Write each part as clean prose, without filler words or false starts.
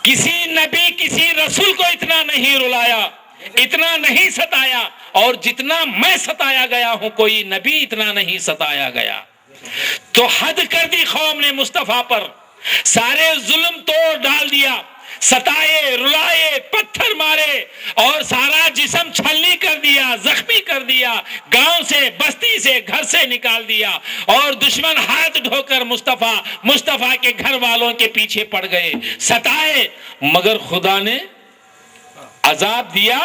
کسی نبی کسی رسول کو اتنا نہیں رلایا، اتنا نہیں ستایا، اور جتنا میں ستایا گیا ہوں کوئی نبی اتنا نہیں ستایا گیا۔ تو حد کر دی قوم نے مصطفیٰ پر، سارے ظلم توڑ ڈال دیا، ستائے، رلائے، پتھر مارے، اور سارا جسم چھلنی کر دیا، زخمی کر دیا، گاؤں سے، بستی سے، گھر سے نکال دیا، اور دشمن ہاتھ دھو کر مصطفیٰ کے گھر والوں کے پیچھے پڑ گئے، ستائے، مگر خدا نے عذاب دیا۔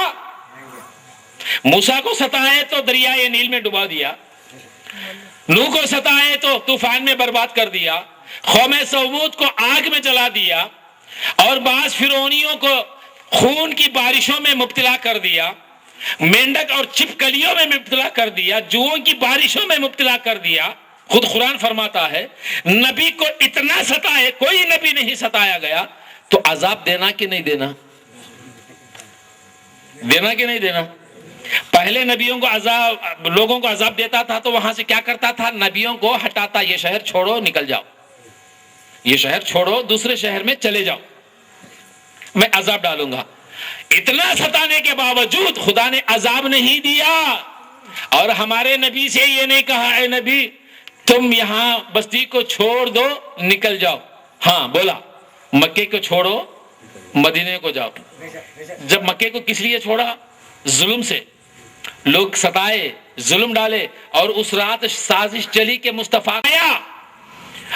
موسیٰ کو ستائے تو دریائے نیل میں ڈبا دیا، نوح کو ستائے تو طوفان میں برباد کر دیا، قوم ثمود کو آگ میں جلا دیا، اور بعض فرعونیوں کو خون کی بارشوں میں مبتلا کر دیا، مینڈک اور چھپکلیوں میں مبتلا کر دیا، جوؤں کی بارشوں میں مبتلا کر دیا۔ خود قرآن فرماتا ہے نبی کو اتنا ستائے، کوئی نبی نہیں ستایا گیا، تو عذاب دینا کہ نہیں دینا؟ دینا کہ نہیں دینا؟ پہلے نبیوں کو عذاب، لوگوں کو عذاب دیتا تھا تو وہاں سے کیا کرتا تھا؟ نبیوں کو ہٹاتا، یہ شہر چھوڑو نکل جاؤ، یہ شہر چھوڑو دوسرے شہر میں چلے جاؤ، میں عذاب ڈالوں گا۔ اتنا ستانے کے باوجود خدا نے عذاب نہیں دیا، اور ہمارے نبی سے یہ نہیں کہا اے نبی تم یہاں بستی کو چھوڑ دو نکل جاؤ، ہاں بولا مکے کو چھوڑو مدینے کو جاؤ۔ جب مکے کو کس لیے چھوڑا؟ ظلم سے، لوگ ستائے، ظلم ڈالے، اور اس رات سازش چلی کہ مصطفیٰ آیا،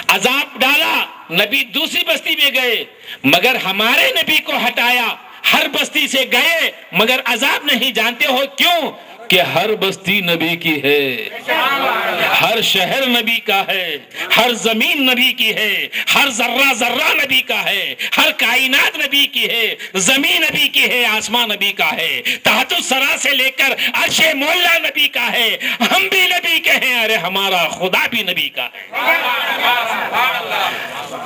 عذاب ڈالا، نبی دوسری بستی میں گئے، مگر ہمارے نبی کو ہٹایا، ہر بستی سے گئے مگر عذاب نہیں۔ جانتے ہو کیوں؟ کہ ہر بستی نبی کی ہے، ہر شہر نبی کا ہے، ہر زمین نبی کی ہے، ہر ذرہ ذرہ نبی کا ہے، ہر کائنات نبی کی ہے، زمین نبی کی ہے، آسمان نبی کا ہے، تحت الثری سے لے کر عرش مولا نبی کا ہے، ہم بھی نبی کے ہیں، ارے ہمارا خدا بھی نبی کا ہے۔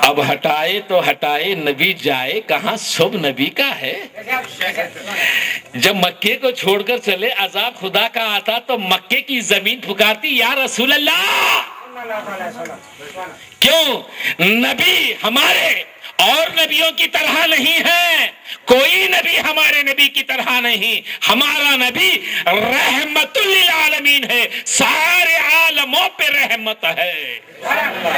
اب ہٹائے تو ہٹائے، نبی جائے کہاں؟ سب نبی کا ہے۔ جب مکے کو چھوڑ کر چلے، عذاب خدا کا آتا تو مکے کی زمین پکارتی یا رسول اللہ۔ کیوں؟ نبی ہمارے اور نبیوں کی طرح نہیں ہے، کوئی نبی ہمارے نبی کی طرح نہیں، ہمارا نبی رحمت للعالمین ہے، سارے عالموں پہ رحمت ہے،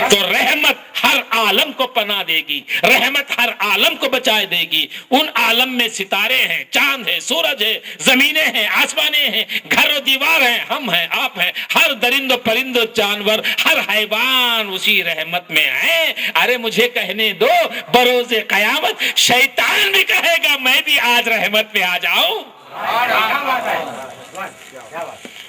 تو رحمت ہر عالم کو پناہ دے گی، رحمت ہر عالم کو بچائے دے گی۔ ان عالم میں ستارے ہیں، چاند ہے، سورج ہے، زمینیں ہیں، آسمانیں ہیں، گھر و دیوار ہیں، ہم ہیں، آپ ہیں، ہر درند و پرند و جانور، ہر حیوان اسی رحمت میں ہے۔ ارے مجھے کہنے دو، بروز قیامت شیطان بھی کہے گا میں بھی آج رحمت میں آ جاؤں،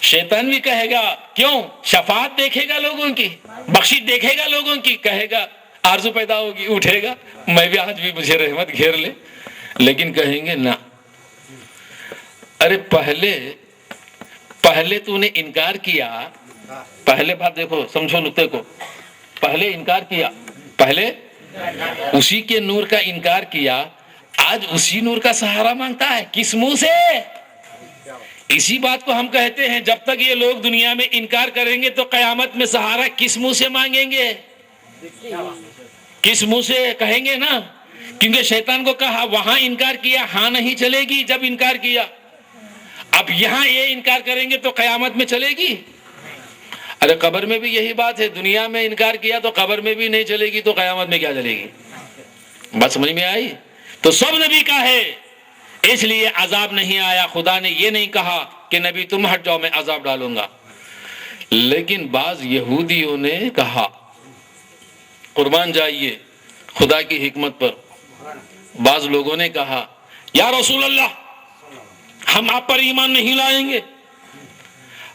شیطان بھی کہے گا، کیوں؟ شفاعت دیکھے گا لوگوں کی، بخشش دیکھے گا لوگوں کی، کہے گا، آرزو پیدا ہوگی، اٹھے گا میں بھی آج بھی مجھے رحمت گھیر لے، لیکن کہیں گے نہ۔ ارے پہلے تو نے انکار کیا، پہلے بات دیکھو، سمجھو نقطے کو، پہلے انکار کیا، پہلے اسی کے نور کا انکار کیا، آج اسی نور کا سہارا مانگتا ہے، کس منہ سے؟ اسی بات کو ہم کہتے ہیں جب تک یہ لوگ دنیا میں انکار کریں گے تو قیامت میں سہارا کس منہ سے مانگیں گے؟ کس منہ سے کہیں گے نا، کیونکہ شیطان کو کہا وہاں انکار کیا، ہاں نہیں چلے گی جب انکار کیا، اب یہاں یہ انکار کریں گے تو قیامت میں چلے گی؟ ارے قبر میں بھی یہی بات ہے، دنیا میں انکار کیا تو قبر میں بھی نہیں چلے گی تو قیامت میں کیا چلے گی؟ بات سمجھ میں آئی؟ تو سب نبی کا ہے، اس لیے عذاب نہیں آیا۔ خدا نے یہ نہیں کہا کہ نبی تم ہٹ جاؤ میں عذاب ڈالوں گا، لیکن بعض یہودیوں نے کہا، قربان جائیے خدا کی حکمت پر، بعض لوگوں نے کہا یا رسول اللہ ہم آپ پر ایمان نہیں لائیں گے،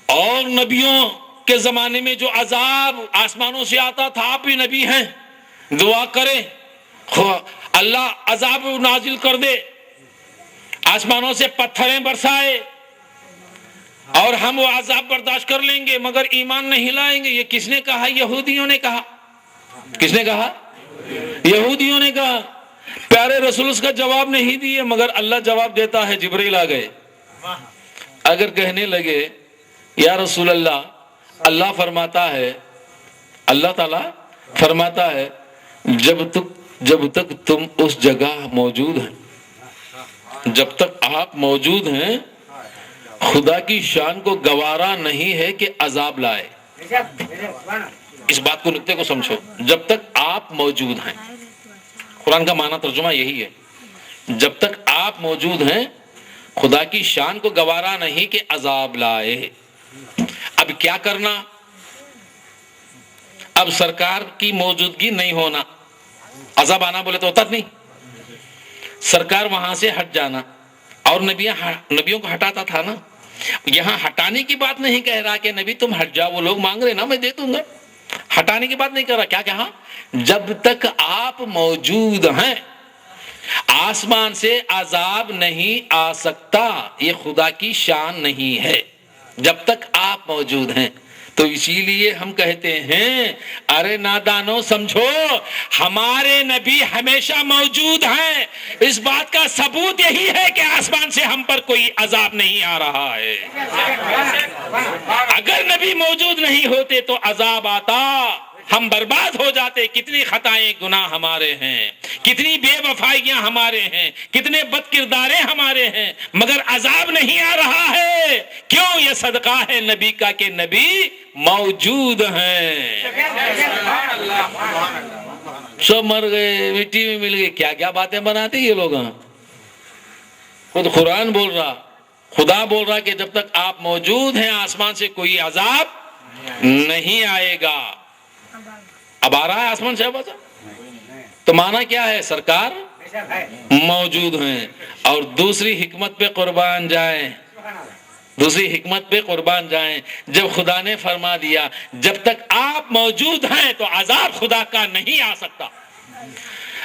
اور نبیوں کے زمانے میں جو عذاب آسمانوں سے آتا تھا، آپ بھی نبی ہیں، دعا کریں اللہ عذاب نازل کر دے، آسمانوں سے پتھریں برسائے اور ہم وہ عذاب برداشت کر لیں گے مگر ایمان نہیں لائیں گے۔ یہ کس نے کہا؟ یہودیوں نے کہا۔ کس نے کہا؟ یہودیوں نے کہا۔ پیارے رسول اس کا جواب نہیں دیے، مگر اللہ جواب دیتا ہے، جبریل آ گئے، اگر کہنے لگے یا رسول اللہ، اللہ فرماتا ہے، اللہ تعالیٰ فرماتا ہے جب جب تک تم اس جگہ موجود ہیں، جب تک آپ موجود ہیں، خدا کی شان کو گوارا نہیں ہے کہ عذاب لائے۔ اس بات کو، نقطے کو سمجھو، جب تک آپ موجود ہیں، قرآن کا معنی ترجمہ یہی ہے، جب تک آپ موجود ہیں خدا کی شان کو گوارا نہیں کہ عذاب لائے۔ اب کیا کرنا؟ اب سرکار کی موجودگی نہیں ہونا، عذاب آنا بولے تو ہوتا نہیں، سرکار وہاں سے ہٹ جانا، اور نبیوں کو ہٹاتا تھا نا۔ یہاں ہٹانے کی بات نہیں کہہ رہا کہ نبی تم ہٹ جاؤ، وہ لوگ مانگ رہے نا میں دے دوں گا، ہٹانے کی بات نہیں کر رہا۔ کیا کہا؟ جب تک آپ موجود ہیں آسمان سے عذاب نہیں آ سکتا، یہ خدا کی شان نہیں ہے جب تک آپ موجود ہیں۔ تو اسی لیے ہم کہتے ہیں ارے نادانو سمجھو، ہمارے نبی ہمیشہ موجود ہیں، اس بات کا ثبوت یہی ہے کہ آسمان سے ہم پر کوئی عذاب نہیں آ رہا ہے۔ اگر نبی موجود نہیں ہوتے تو عذاب آتا، ہم برباد ہو جاتے۔ کتنی خطائیں گناہ ہمارے ہیں، کتنی بے وفائیاں ہمارے ہیں، کتنے بد کرداریں ہمارے ہیں، مگر عذاب نہیں آ رہا ہے۔ کیوں؟ یہ صدقہ ہے نبی کا کہ نبی موجود ہیں۔ سب مر گئے، مٹی میں مل گئے، کیا کیا باتیں بناتے یہ لوگ۔ خود قرآن بول رہا، خدا بول رہا کہ جب تک آپ موجود ہیں آسمان سے کوئی عذاب نہیں آئے گا۔ اب آ رہا ہے آسمان سے عذاب؟ تو معنی کیا ہے؟ سرکار موجود ہیں۔ اور دوسری حکمت پہ قربان جائیں، دوسری حکمت پہ قربان جائیں، جب خدا نے فرما دیا جب تک آپ موجود ہیں تو عذاب خدا کا نہیں آ سکتا۔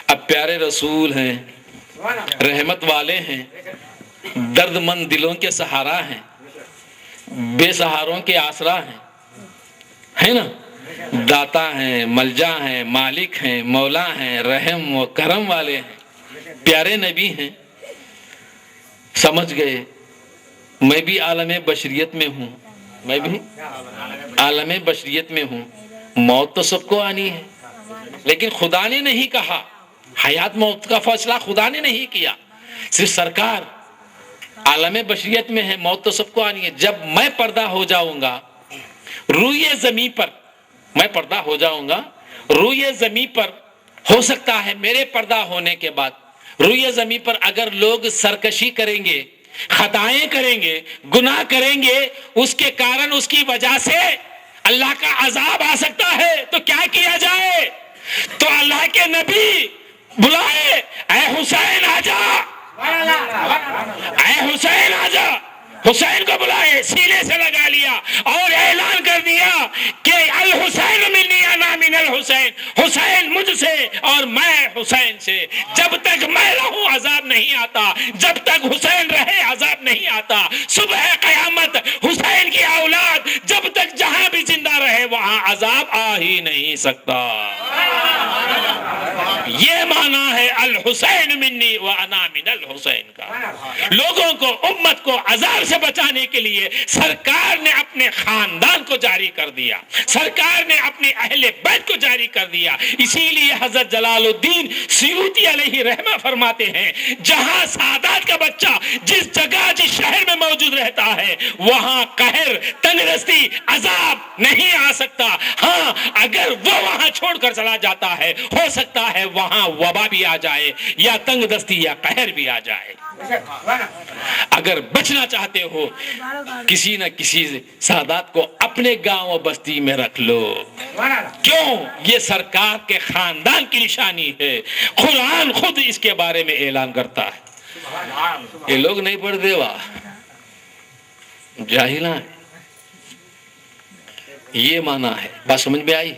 اب پیارے رسول ہیں، رحمت والے ہیں، درد مند دلوں کے سہارا ہیں، بے سہاروں کے آسرا ہیں، ہے نا، داتا ہیں، ملجا ہیں، مالک ہیں، مولا ہیں، رحم و کرم والے ہیں، پیارے نبی ہیں۔ سمجھ گئے؟ میں بھی عالم بشریت میں ہوں، میں بھی عالم بشریت میں ہوں، موت تو سب کو آنی ہے، لیکن خدا نے نہیں کہا، حیات موت کا فیصلہ خدا نے نہیں کیا، صرف سرکار عالم بشریت میں ہے، موت تو سب کو آنی ہے۔ جب میں پردہ ہو جاؤں گا روئے زمین پر، میں پردہ ہو جاؤں گا روئے زمین پر، ہو سکتا ہے میرے پردہ ہونے کے بعد روئے زمین پر اگر لوگ سرکشی کریں گے، خطائیں کریں گے، گناہ کریں گے، اس کے کارن، اس کی وجہ سے اللہ کا عذاب آ سکتا ہے، تو کیا کیا جائے؟ تو اللہ کے نبی بلائے، اے حسین آجا، اے حسین آجا، حسین کو بلائے، سینے سے لگا لیا اور اعلان کر دیا کہ الحسین منی انا من الحسین، حسین مجھ سے اور میں حسین سے، جب تک میں رہوں عذاب نہیں آتا، جب تک حسین رہے عذاب نہیں آتا۔ صبح قیامت حسین کی اولاد جب تک جہاں بھی زندہ رہے وہاں عذاب آ ہی نہیں سکتا۔ یہ معنی ہے الحسین منی وانا من الحسین کا۔ لوگوں کو، امت کو عذاب سے بچانے کے لیے سرکار نے اپنے خاندان کو جاری کر دیا، سرکار نے اپنے اہل بیت کو جاری کر دیا۔ اسی لیے حضرت جلال الدین سیوطی علیہ رحمہ فرماتے ہیں جہاں سعادت کا بچہ جس جگہ، جس شہر میں موجود رہتا ہے وہاں قہر، تنگدستی، عذاب نہیں آ سکتا۔ ہاں اگر وہ وہاں چھوڑ کر چلا جاتا ہے، ہو سکتا ہے وہاں وبا بھی آ جائے یا تنگ دستی یا قہر بھی آ جائے۔ اگر بچنا چاہتے ہو کسی نہ کسی سعادت کو اپنے گاؤں و بستی میں رکھ لو۔ کیوں؟ یہ سرکار کے خاندان کی نشانی ہے، قرآن خود اس کے بارے میں اعلان کرتا ہے۔ یہ لوگ نہیں پڑھتے، واہ جاہلاں ہیں۔ یہ معنی ہے، بات سمجھ میں آئی؟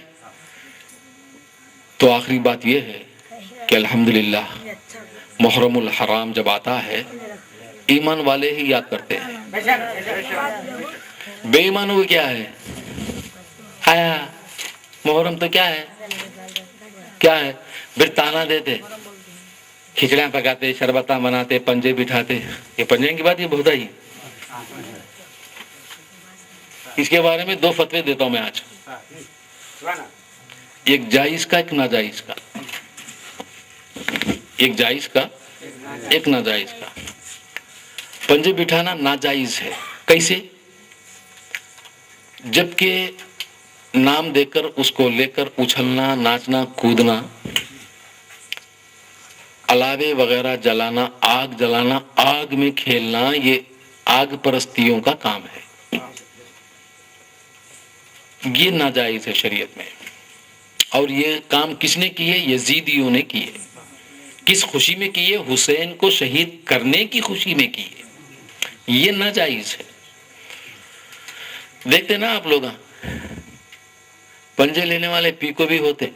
تو آخری بات یہ ہے کہ الحمدللہ محرم الحرام جب آتا ہے ایمان والے ہی یاد کرتے ہیں، بے ایمانوں کو کیا ہے؟ آیا محرم تو کیا ہے، کیا ہے؟ پھر تانا دیتے، کھچڑیاں پکاتے، شربتاں بناتے، پنجے بٹھاتے۔ یہ پنجے کی بات یہ بہت آئی، اس کے بارے میں 2 فتوے دیتا ہوں میں آج، ایک جائز کا، ایک ناجائز کا۔ ایک جائز کا ایک ناجائز کا. پنجے بٹھانا ناجائز ہے. کیسے؟ جبکہ نام دے کر اس کو لے کر اچھلنا، ناچنا، کودنا، الاوے وغیرہ جلانا، آگ جلانا، آگ میں کھیلنا، یہ آگ پرستیوں کا کام ہے. یہ ناجائز ہے شریعت میں. اور یہ کام کس نے کیے؟ یزیدیوں نے کیے. کس خوشی میں کیے؟ حسین کو شہید کرنے کی خوشی میں کیے. یہ ناجائز ہے. دیکھتے نا آپ لوگ، پنجے لینے والے پیکو بھی ہوتے،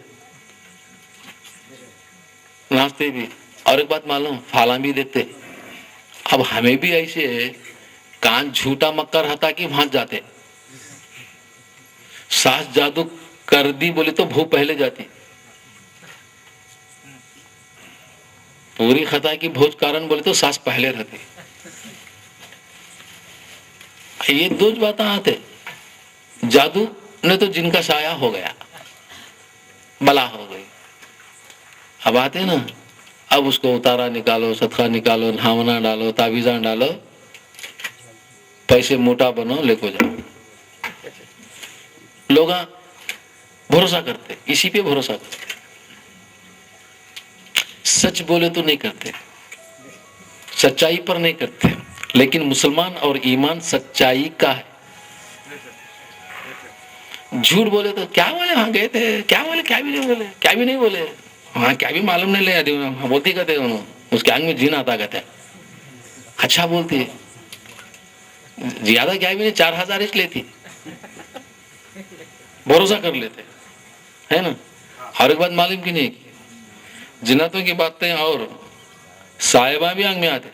ناچتے بھی، اور ایک بات معلوم، پھالا بھی دیتے. اب ہمیں بھی ایسے کان جھوٹا مکر ہتا کہ وہاں جاتے، ساس جادو کر دی بولے تو بھو پہلے جاتی. پوری خطا کی بھوج کارن بولے تو ساس پہلے رہتی. یہ دو باتیں آتے. جادو نے تو جن کا سایہ ہو گیا، بلا ہو گئی. اب آتے نا، اب اس کو اتارا نکالو، صدقہ نکالو، نہاونا ڈالو، تعویذاں ڈالو، پیسے موٹا بنو، لے کو جاؤ. لوگ بھروسہ کرتے، اسی پہ بھروسہ کرتے. سچ بولے تو نہیں کرتے، سچائی پر نہیں کرتے. لیکن مسلمان اور ایمان سچائی کا ہے. جھوٹ بولے تو کیا بولے وہاں گئے تھے، کیا بولے، کیا بھی نہیں بولے، کیا بھی نہیں بولے، وہاں کیا بھی معلوم نہیں لے. بولتی کہتے انہوں اس کے آنگ میں جین آتا کہتے اچھا بولتی ہے. زیادہ کیا بھی نہیں، 4000 اس لیتی، بھروسہ کر لیتے ہے نا. ہر ایک بات معلوم کی نہیں. جناتوں کی باتیں اور صاحبہ بھی آنگ میں آتے.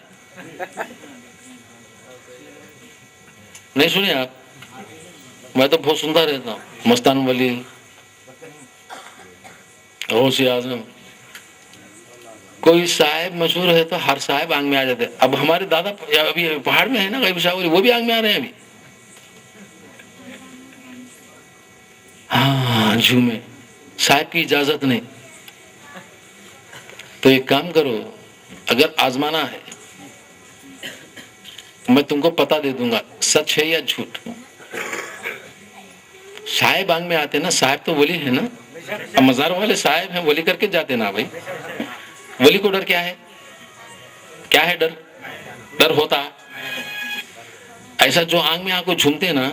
نہیں سنی آپ؟ میں تو بہت سنتا رہتا ہوں. مستان ولی، غوث اعظم، کوئی صاحب مشہور ہے تو ہر صاحب آنگ میں آ جاتے. اب ہمارے دادا ابھی پہاڑ میں ہے نا غیب شاہ ولی، وہ بھی آنگ میں آ رہے ہیں ابھی. ہاں جھومے، صاحب کی اجازت نہیں. تو ایک کام کرو، اگر آزمانا ہے میں تم کو پتا دے دوں گا سچ ہے یا جھوٹ. صاحب آنگ میں آتے نا، صاحب تو ولی ہے نا. اب مزار والے صاحب ہیں، ولی کر کے جاتے نا بھائی. ولی کو ڈر کیا ہے؟ کیا ہے ڈر؟ ڈر ہوتا ایسا جو آنگ میں آ کو جھومتے نا،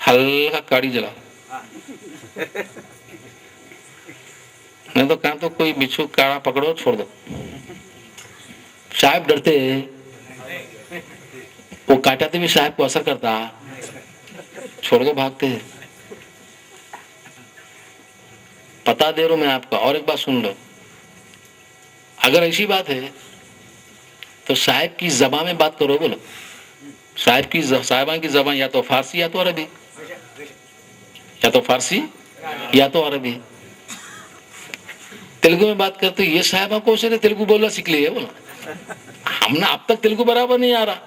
ہلکا کاڑی جلا، نہیں تو کہاں تو کوئی بچھو کاڑا پکڑو چھوڑ دو. صاحب ڈرتے، وہ کاٹاتے بھی صاحب کو اثر کرتا، چھوڑ کے بھاگتے. پتا دے رہا ہوں میں آپ کو. اور ایک بات سن لو، اگر ایسی بات ہے تو صاحب کی زبان میں بات کرو. بولو صاحبان کی زبان یا تو فارسی یا تو عربی، یا تو فارسی یا تو عربی. تیلگو میں بات کرتے، یہ صاحبہ کو سے تیلگو بولنا سیکھ لیے. بولا ہم نے اب تک تیلگو برابر نہیں آ رہا،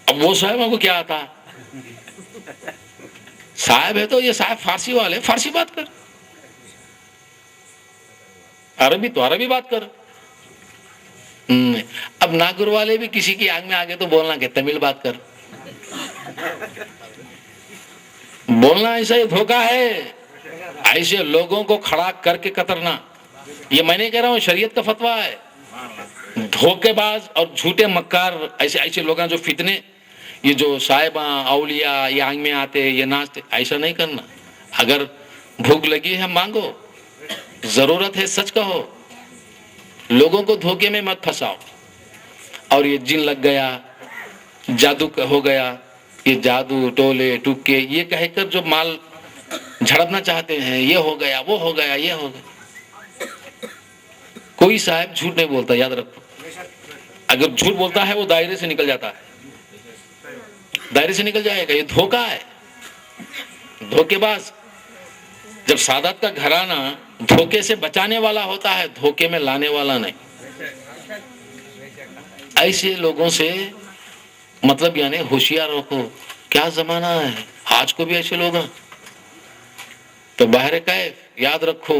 اب وہ صاحبہ کو کیا آتا. صاحب ہے تو یہ صاحب فارسی والے، فارسی بات کر، عربی تو عربی بات کر. اب ناگور والے بھی کسی کی آنگ میں آگے تو بولنا کہ تمل بات کر. بولنا ایسا ہی دھوکہ ہے. ایسے لوگوں کو کھڑا کر کے کترنا، یہ میں نہیں کہہ رہا ہوں، شریعت کا فتویٰ ہے. دھوکے باز اور جھوٹے مکار، ایسے لوگ جو فتنے، یہ جو صاحباں اولیاء یہ آنگ میں آتے، یہ ناچتے، ایسا نہیں کرنا. اگر بھوک لگی ہے مانگو، ضرورت ہے سچ کہو، لوگوں کو دھوکے میں مت پھنساؤ. اور یہ جن لگ گیا، جادو ہو گیا، یہ جادو ٹولے ٹوکے یہ کہہ کر جو مال جھڑپنا چاہتے ہیں، یہ ہو گیا، وہ ہو گیا، یہ ہو گیا. کوئی صاحب جھوٹ نہیں بولتا، یاد رکھو. اگر جھوٹ بولتا ہے وہ دائرے سے نکل جاتا ہے، دائرے سے نکل جائے گا. یہ دھوکہ ہے، دھوکے باز. جب سعادت کا گھرانہ دھوکے سے بچانے والا ہوتا ہے، دھوکے میں لانے والا نہیں. ایسے لوگوں سے مطلب یعنی ہوشیار رکھو. کیا زمانہ ہے آج کو بھی ایسے لوگ ہیں. تو باہر کیف یاد رکھو،